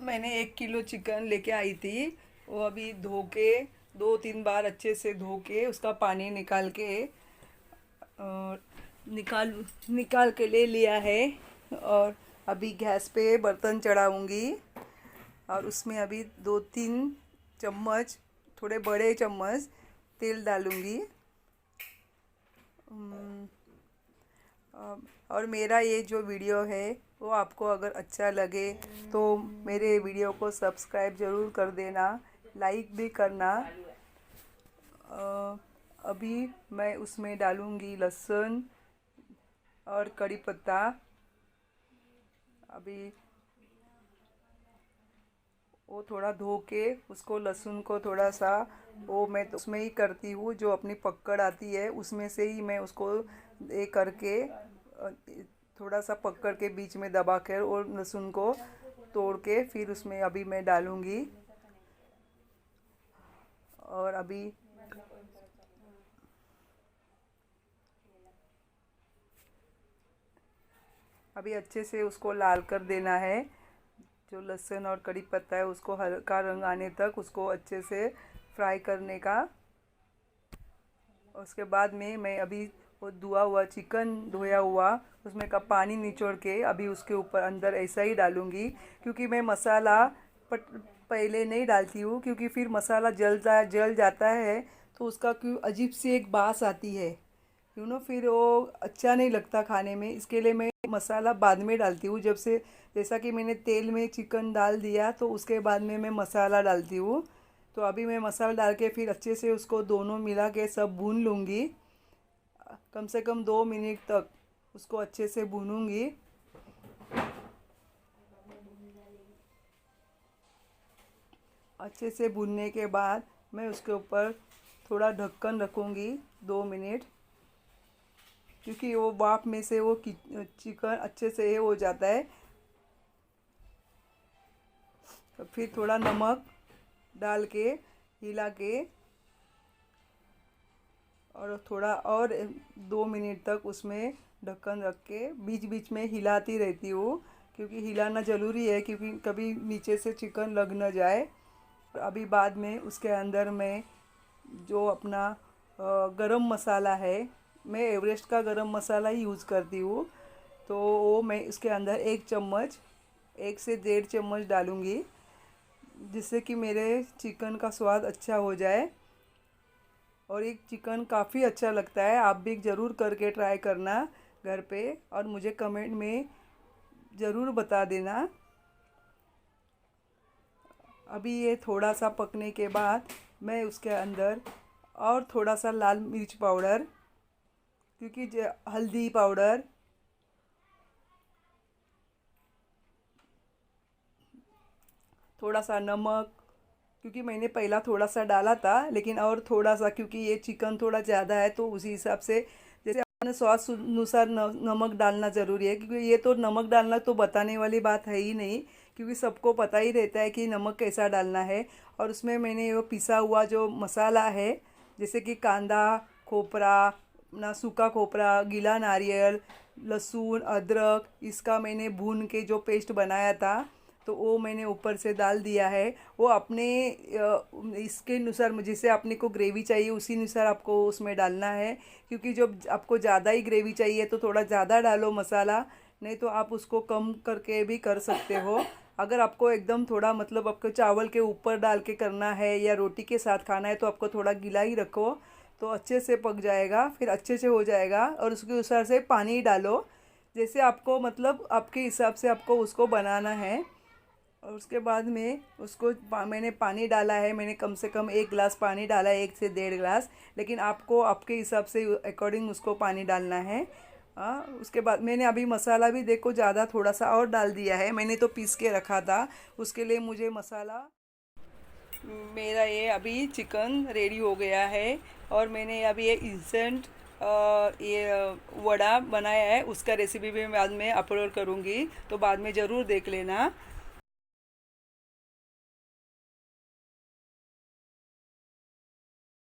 मैंने 1 kilo chicken लेके आई थी। वो अभी धो के 2-3 बार अच्छे से धो के उसका पानी निकाल के और निकाल निकाल के ले लिया है। और अभी गैस पे बर्तन चढ़ाऊंगी और उसमें अभी 2-3 चम्मच, थोड़े बड़े चम्मच तेल डालूंगी। अम, और मेरा ये जो वीडियो है वो आपको अगर अच्छा लगे तो मेरे वीडियो को सब्सक्राइब ज़रूर कर देना, लाइक भी करना। अभी मैं उसमें डालूंगी लहसुन और कड़ी पत्ता। अभी वो थोड़ा धो के उसको लहसुन को थोड़ा सा वो मैं तो उसमें ही करती हूँ, जो अपनी पकड़ आती है उसमें से ही मैं उसको ये करके थोड़ा सा पकड़ के बीच में दबा कर और लहसुन को तोड़ के फिर उसमें अभी मैं डालूंगी। और अभी अच्छे से उसको लाल कर देना है। जो लहसुन और कड़ी पत्ता है उसको हल्का रंग आने तक उसको अच्छे से फ्राई करने का। उसके बाद में मैं अभी वो धुआ हुआ चिकन धोया हुआ उसमें का पानी निचोड़ के अभी उसके ऊपर अंदर ऐसा ही डालूंगी, क्योंकि मैं मसाला पट पहले नहीं डालती हूँ, क्योंकि फिर मसाला जल जाता है तो उसका क्यों अजीब सी एक बास आती है, फिर वो अच्छा नहीं लगता खाने में। इसके लिए मैं मसाला बाद में डालती हूँ, जब से जैसा कि मैंने तेल में चिकन डाल दिया तो उसके बाद में मैं मसाला डालती हूँ। तो अभी मैं मसाला डाल के फिर अच्छे से उसको दोनों मिला के सब भून लूँगी। कम से कम 2 मिनट तक उसको अच्छे से भूनूंगी। अच्छे से भूनने के बाद मैं उसके ऊपर थोड़ा ढक्कन रखूँगी 2 मिनट, क्योंकि वो भाप में से वो चिकन अच्छे से ये हो जाता है। तो फिर थोड़ा नमक डाल के हिला के और थोड़ा और 2 मिनट तक उसमें ढक्कन रख के बीच बीच में हिलाती रहती हूँ, क्योंकि हिलाना ज़रूरी है, क्योंकि कभी नीचे से चिकन लग न जाए। अभी बाद में उसके अंदर मैं जो अपना गरम मसाला है, मैं एवरेस्ट का गरम मसाला ही यूज़ करती हूँ। तो वो मैं इसके अंदर 1 चम्मच, 1 से 1.5 चम्मच डालूँगी, जिससे कि मेरे चिकन का स्वाद अच्छा हो जाए। और एक चिकन काफ़ी अच्छा लगता है, आप भी ज़रूर करके ट्राई करना घर पे और मुझे कमेंट में ज़रूर बता देना। अभी ये थोड़ा सा पकने के बाद मैं उसके अंदर और थोड़ा सा लाल मिर्च पाउडर, क्योंकि हल्दी पाउडर, थोड़ा सा नमक, क्योंकि मैंने पहला थोड़ा सा डाला था, लेकिन और थोड़ा सा, क्योंकि ये चिकन थोड़ा ज़्यादा है तो उसी हिसाब से जैसे अपने स्वाद अनुसार नमक डालना ज़रूरी है, क्योंकि ये तो नमक डालना तो बताने वाली बात है ही नहीं, क्योंकि सबको पता ही रहता है कि नमक कैसा डालना है। और उसमें मैंने वो पिसा हुआ जो मसाला है, जैसे कि कांदा, खोपरा, अपना सूखा खोपरा, गीला नारियल, लहसुन, अदरक, इसका मैंने भून के जो पेस्ट बनाया था तो वो मैंने ऊपर से डाल दिया है। वो अपने इसके अनुसार, जैसे अपने को ग्रेवी चाहिए उसी अनुसार आपको उसमें डालना है, क्योंकि जब आपको ज़्यादा ही ग्रेवी चाहिए तो थोड़ा ज़्यादा डालो मसाला, नहीं तो आप उसको कम करके भी कर सकते हो। अगर आपको एकदम थोड़ा मतलब आपको चावल के ऊपर डाल के करना है या रोटी के साथ खाना है तो आपको थोड़ा गीला ही रखो, तो अच्छे से पक जाएगा, फिर अच्छे से हो जाएगा। और उसके अनुसार से पानी डालो, जैसे आपको मतलब आपके हिसाब से आपको उसको बनाना है। और उसके बाद में उसको मैंने पानी डाला है, मैंने कम से कम 1 गिलास पानी डाला है, 1 से 1.5 गिलास, लेकिन आपको आपके हिसाब से अकॉर्डिंग उसको पानी डालना है। उसके बाद मैंने अभी मसाला भी देखो ज़्यादा थोड़ा सा और डाल दिया है, मैंने तो पीस के रखा था, उसके लिए मुझे मसाला। मेरा ये अभी चिकन रेडी हो गया है। और मैंने अभी ये इंस्टेंट ये वड़ा बनाया है, उसका रेसिपी भी मैं बाद में अपलोड करूँगी, तो बाद में ज़रूर देख लेना।